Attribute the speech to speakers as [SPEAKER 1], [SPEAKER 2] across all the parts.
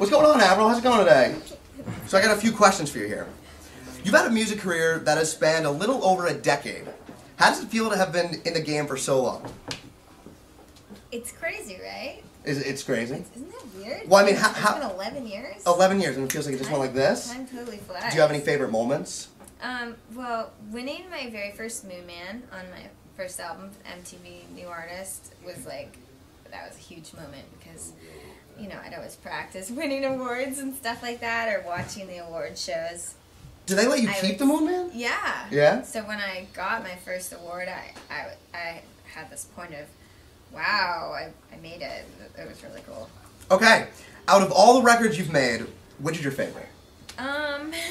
[SPEAKER 1] What's going on, Avril? How's it going today? So I got a few questions for you here. You've had a music career that has spanned a little over a decade. How does it feel to have been in the game for so long?
[SPEAKER 2] It's crazy, right?
[SPEAKER 1] It's crazy?
[SPEAKER 2] Isn't that weird?
[SPEAKER 1] Well, I mean,
[SPEAKER 2] it's been 11 years?
[SPEAKER 1] 11 years, and it feels like it just went like this?
[SPEAKER 2] Time totally flies.
[SPEAKER 1] Do you have any favorite moments?
[SPEAKER 2] Well, winning my very first Moon Man on my first album, MTV New Artist, was like, that was a huge moment because, you know, I'd always practice winning awards and stuff like that, or watching the award shows.
[SPEAKER 1] Do they let you keep the Moon Man?
[SPEAKER 2] Yeah.
[SPEAKER 1] Yeah?
[SPEAKER 2] So when I got my first award, I had this point of, wow, I made it. It was really cool.
[SPEAKER 1] Okay. Out of all the records you've made, which is your favorite?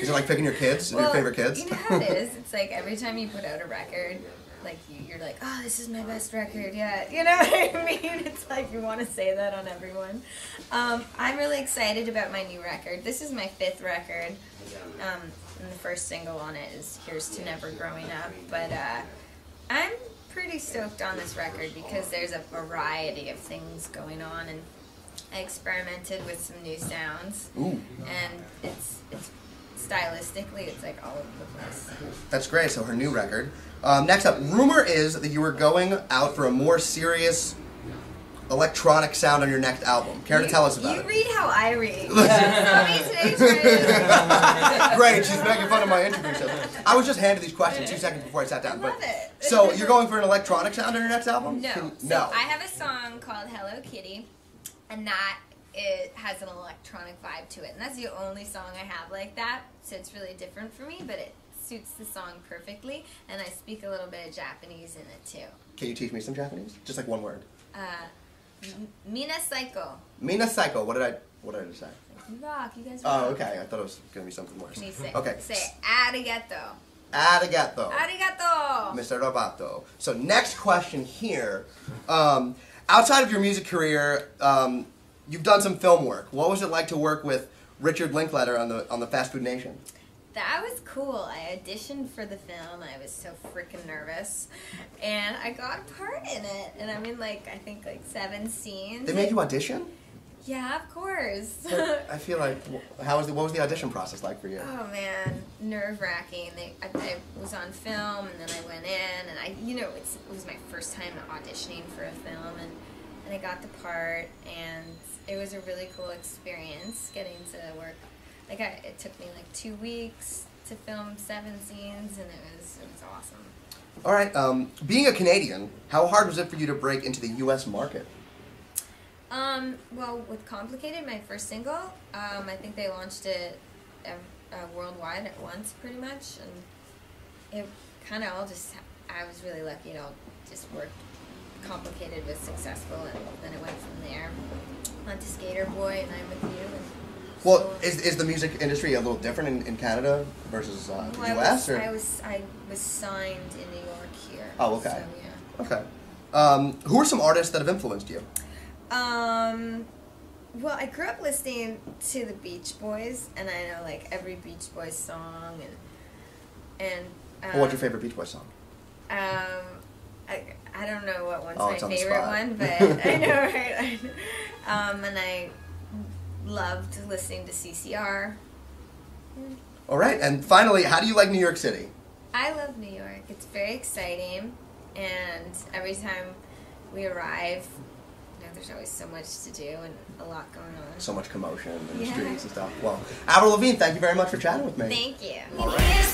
[SPEAKER 1] Is it like picking your kids?
[SPEAKER 2] Well,
[SPEAKER 1] your favorite kids?
[SPEAKER 2] You know how it is? It's like every time you put out a record, like you're like, oh, this is my best record yet. You know what I mean? It's like you want to say that on everyone. I'm really excited about my new record. This is my 5th record. And the first single on it is Here's to Never Growing Up. But I'm pretty stoked on this record because there's a variety of things going on, and I experimented with some new sounds.
[SPEAKER 1] Ooh.
[SPEAKER 2] And it's stylistically, it's like all over the place.
[SPEAKER 1] That's great. So her new record. Next up, rumor is that you were going out for a more serious electronic sound on your next album. Care to tell us about it?
[SPEAKER 2] You read how I read. Today's right.
[SPEAKER 1] Great, she's making fun of my interview show. I was just handed these questions 2 seconds before I sat down.
[SPEAKER 2] I love it.
[SPEAKER 1] So you're going for an electronic sound on your next album?
[SPEAKER 2] No.
[SPEAKER 1] No.
[SPEAKER 2] I have a song called Hello Kitty, and that it has an electronic vibe to it. And that's the only song I have like that, so it's really different for me, but it suits the song perfectly, and I speak a little bit of Japanese in it too.
[SPEAKER 1] Can you teach me some Japanese? Just like one word.
[SPEAKER 2] Mina Psycho.
[SPEAKER 1] Mina Psycho. What did I just say?
[SPEAKER 2] You rock, you guys rock.
[SPEAKER 1] Oh, okay. I thought it was going to be something worse.
[SPEAKER 2] Can you say,
[SPEAKER 1] okay.
[SPEAKER 2] Say arigato.
[SPEAKER 1] Arigato.
[SPEAKER 2] Arigato.
[SPEAKER 1] Mr. Robato. So next question here. Outside of your music career, you've done some film work. What was it like to work with Richard Linklater on the Fast Food Nation?
[SPEAKER 2] That was cool. I auditioned for the film. I was so freaking nervous. And I got a part in it. And I'm in, like, I think, like 7 scenes.
[SPEAKER 1] They made you audition?
[SPEAKER 2] Yeah, of course.
[SPEAKER 1] I feel like, what was the audition process like for you?
[SPEAKER 2] Oh, man. Nerve-wracking. I was on film, and then I went in, and it was my first time auditioning for a film, and I got the part, and it was a really cool experience getting to work. Like it took me like 2 weeks to film 7 scenes, and it was awesome.
[SPEAKER 1] All right. Being a Canadian, how hard was it for you to break into the U.S. market?
[SPEAKER 2] Well, with Complicated, my first single, I think they launched it worldwide at once, pretty much, and it kind of all just. I was really lucky. It all just worked. Complicated was successful, and then it went from there on to Skater Boy and I'm With You. And
[SPEAKER 1] well, is the music industry a little different in Canada versus the U.S.?
[SPEAKER 2] I was signed in New York here.
[SPEAKER 1] Oh, okay.
[SPEAKER 2] So, yeah.
[SPEAKER 1] Okay. Who are some artists that have influenced you?
[SPEAKER 2] Well, I grew up listening to the Beach Boys, and I know like every Beach Boys song, and
[SPEAKER 1] what's your favorite Beach Boys song?
[SPEAKER 2] I don't know what one's
[SPEAKER 1] It's
[SPEAKER 2] my
[SPEAKER 1] on the
[SPEAKER 2] favorite
[SPEAKER 1] spot.
[SPEAKER 2] one, but I know, right? And I loved listening to CCR.
[SPEAKER 1] All right, and finally, how do you like New York City?
[SPEAKER 2] I love New York. It's very exciting, and every time we arrive, there's always so much to do and a lot going on.
[SPEAKER 1] So much commotion in the streets and stuff. Well, Avril Lavigne, thank you very much for chatting with me.
[SPEAKER 2] Thank you.
[SPEAKER 1] All right.